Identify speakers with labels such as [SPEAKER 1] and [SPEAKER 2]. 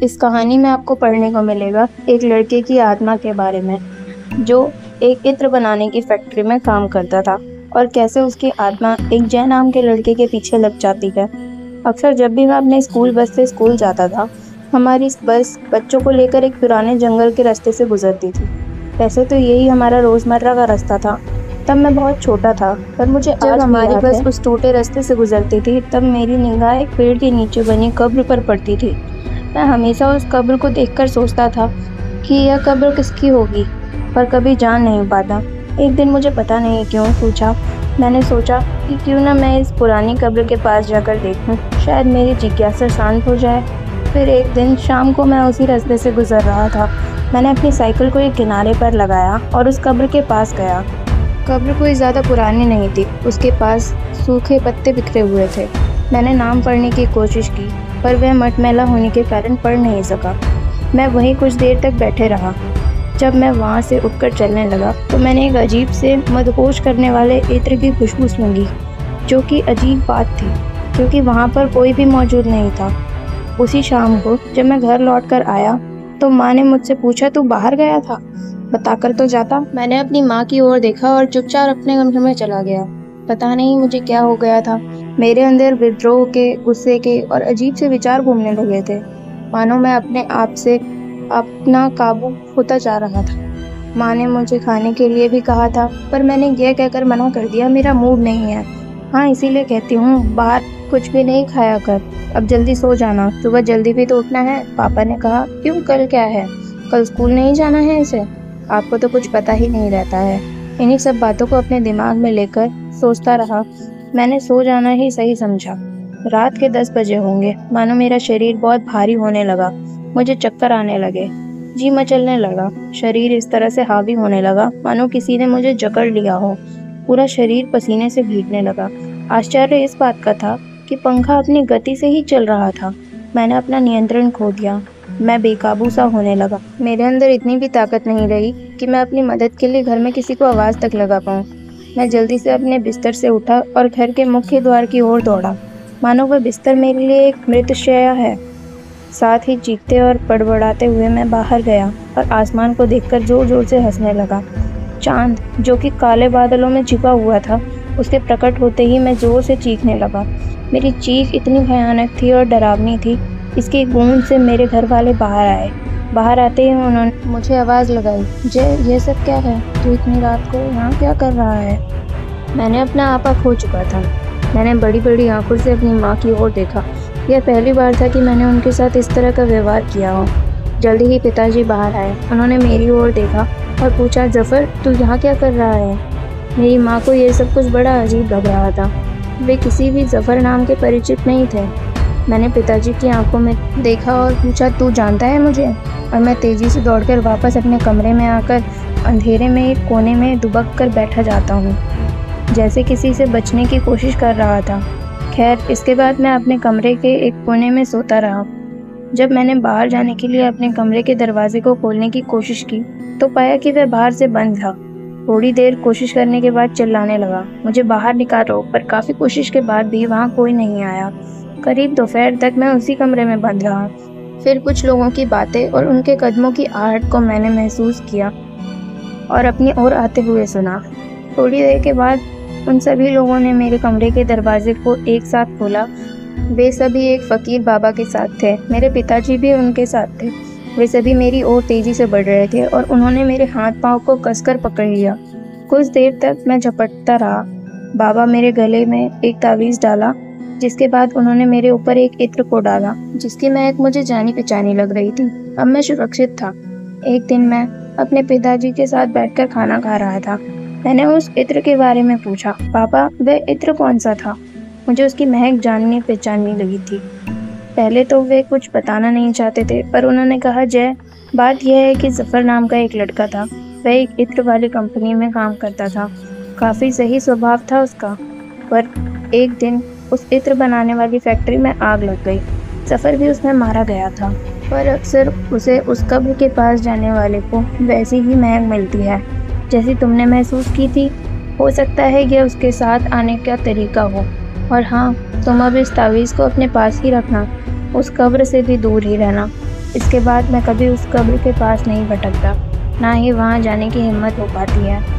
[SPEAKER 1] इस कहानी में आपको पढ़ने को मिलेगा एक लड़के की आत्मा के बारे में, जो एक इत्र बनाने की फैक्ट्री में काम करता था और कैसे उसकी आत्मा एक जय नाम के लड़के के पीछे लग जाती है। अक्सर जब भी मैं अपने स्कूल बस से स्कूल जाता था, हमारी बस बच्चों को लेकर एक पुराने जंगल के रास्ते से गुजरती थी। वैसे तो यही हमारा रोज़मर्रा का रास्ता था। तब मैं बहुत छोटा था, पर मुझे जब हमारी बस उस टूटे रास्ते से गुजरती थी, तब मेरी निगाह एक पेड़ के नीचे बनी कब्र पर पड़ती थी। मैं हमेशा उस कब्र को देखकर सोचता था कि यह कब्र किसकी होगी, पर कभी जान नहीं पाता। एक दिन मुझे पता नहीं क्यों मैंने सोचा कि क्यों ना मैं इस पुरानी कब्र के पास जाकर देखूं, शायद मेरी जिज्ञासा शांत हो जाए। फिर एक दिन शाम को मैं उसी रास्ते से गुजर रहा था। मैंने अपनी साइकिल को एक किनारे पर लगाया और उस कब्र के पास गया। कब्र कोई ज़्यादा पुरानी नहीं थी, उसके पास सूखे पत्ते बिखरे हुए थे। मैंने नाम पढ़ने की कोशिश की, पर वह मटमैला होने के कारण पढ़ नहीं सका। मैं वहीं कुछ देर तक बैठे रहा। जब मैं वहाँ से उठकर चलने लगा तो मैंने एक अजीब से मदहोश करने वाले इत्र की खुशबू सूंघी, जो कि अजीब बात थी क्योंकि वहाँ पर कोई भी मौजूद नहीं था। उसी शाम को जब मैं घर लौटकर आया तो माँ ने मुझसे पूछा, तू बाहर गया था, बताकर तो जाता। मैंने अपनी माँ की ओर देखा और चुपचाप अपने कमरे में चला गया। पता नहीं मुझे क्या हो गया था। मेरे अंदर विद्रोह के, गुस्से के और अजीब से विचार घूमने लगे थे, मानो मैं अपने आप से अपना काबू खोता जा रहा था। माँ ने मुझे खाने के लिए भी कहा था, पर मैंने यह कहकर मना कर दिया, मेरा मूड नहीं है। हाँ, इसीलिए कहती हूँ बाहर कुछ भी नहीं खाया कर, अब जल्दी सो जाना, सुबह जल्दी भी तो उठना है। पापा ने कहा, क्यों, कल क्या है, कल स्कूल नहीं जाना है इसे? आपको तो कुछ पता ही नहीं रहता है। इन्हीं सब बातों को अपने दिमाग में लेकर सोचता रहा। मैंने सो जाना ही सही समझा। रात के 10 बजे होंगे। मानो मेरा शरीर बहुत भारी होने लगा। मुझे चक्कर आने लगे, जी मचलने लगा। शरीर इस तरह से हावी होने लगा मानो किसी ने मुझे जकड़ लिया हो। पूरा शरीर पसीने से भीगने लगा। आश्चर्य इस बात का था कि पंखा अपनी गति से ही चल रहा था। मैंने अपना नियंत्रण खो दिया। मैं बेकाबू सा होने लगा। मेरे अंदर इतनी भी ताकत नहीं रही कि मैं अपनी मदद के लिए घर में किसी को आवाज़ तक लगा पाऊँ। मैं जल्दी से अपने बिस्तर से उठा और घर के मुख्य द्वार की ओर दौड़ा, मानो वह बिस्तर मेरे लिए एक मृत शैया है। साथ ही चीखते और बड़बड़ाते हुए मैं बाहर गया और आसमान को देखकर जोर जोर से हंसने लगा। चांद, जो कि काले बादलों में छिपा हुआ था, उसके प्रकट होते ही मैं जोर से चीखने लगा। मेरी चीख इतनी भयानक थी और डरावनी थी, इसकी गूंज से मेरे घर वाले बाहर आए। बाहर आते ही उन्होंने मुझे आवाज़ लगाई, जय, ये सब क्या है? तू इतनी रात को यहाँ क्या कर रहा है? मैंने अपना आपा खो चुका था। मैंने बड़ी बड़ी आंखों से अपनी माँ की ओर देखा। यह पहली बार था कि मैंने उनके साथ इस तरह का व्यवहार किया हो। जल्दी ही पिताजी बाहर आए। उन्होंने मेरी ओर देखा और पूछा, जफ़र, तू यहाँ क्या कर रहा है? मेरी माँ को यह सब कुछ बड़ा अजीब लग रहा था। वे किसी भी जफ़र नाम के परिचित नहीं थे। मैंने पिताजी की आंखों में देखा और पूछा, तू जानता है मुझे? और मैं तेज़ी से दौड़कर वापस अपने कमरे में आकर अंधेरे में एक कोने में दुबक कर बैठा जाता हूँ, जैसे किसी से बचने की कोशिश कर रहा था। खैर, इसके बाद मैं अपने कमरे के एक कोने में सोता रहा। जब मैंने बाहर जाने के लिए अपने कमरे के दरवाजे को खोलने की कोशिश की तो पाया कि वह बाहर से बंद था। थोड़ी देर कोशिश करने के बाद चिल्लाने लगा, मुझे बाहर निकालो, पर काफ़ी कोशिश के बाद भी वहाँ कोई नहीं आया। करीब दोपहर तक मैं उसी कमरे में बंद रहा। फिर कुछ लोगों की बातें और उनके कदमों की आहट को मैंने महसूस किया और अपनी ओर आते हुए सुना। थोड़ी देर के बाद उन सभी लोगों ने मेरे कमरे के दरवाजे को एक साथ खोला। वे सभी एक फ़कीर बाबा के साथ थे। मेरे पिताजी भी उनके साथ थे। वे सभी मेरी ओर तेज़ी से बढ़ रहे थे और उन्होंने मेरे हाथ पाँव को कसकर पकड़ लिया। कुछ देर तक मैं झपटता रहा। बाबा मेरे गले में एक तावीज़ डाला, जिसके बाद उन्होंने मेरे ऊपर एक इत्र को डाला, जिसकी महक मुझे जानी पहचानी लग रही थी। अब मैं सुरक्षित था। एक दिन मैं अपने पिताजी के साथ बैठकर खाना खा रहा था। मैंने उस इत्र के बारे में पूछा, पापा, वह इत्र कौन सा था? मुझे उसकी महक जाननी पहचाननी लगी थी। पहले तो वे कुछ बताना नहीं चाहते थे, पर उन्होंने कहा, जय, बात यह है कि जफ़र नाम का एक लड़का था। वह एक इत्र वाली कंपनी में काम करता था। काफ़ी सही स्वभाव था उसका, पर एक दिन उस इत्र बनाने वाली फैक्ट्री में आग लग गई। जफ़र भी उसमें मारा गया था, पर अक्सर उसे उस कब्र के पास जाने वाले को वैसी ही महक मिलती है जैसी तुमने महसूस की थी। हो सकता है यह उसके साथ आने का तरीका हो। और हाँ, तुम अब इस तावीज़ को अपने पास ही रखना, उस कब्र से भी दूर ही रहना। इसके बाद मैं कभी उस कब्र के पास नहीं भटकता, ना ही वहाँ जाने की हिम्मत हो पाती है।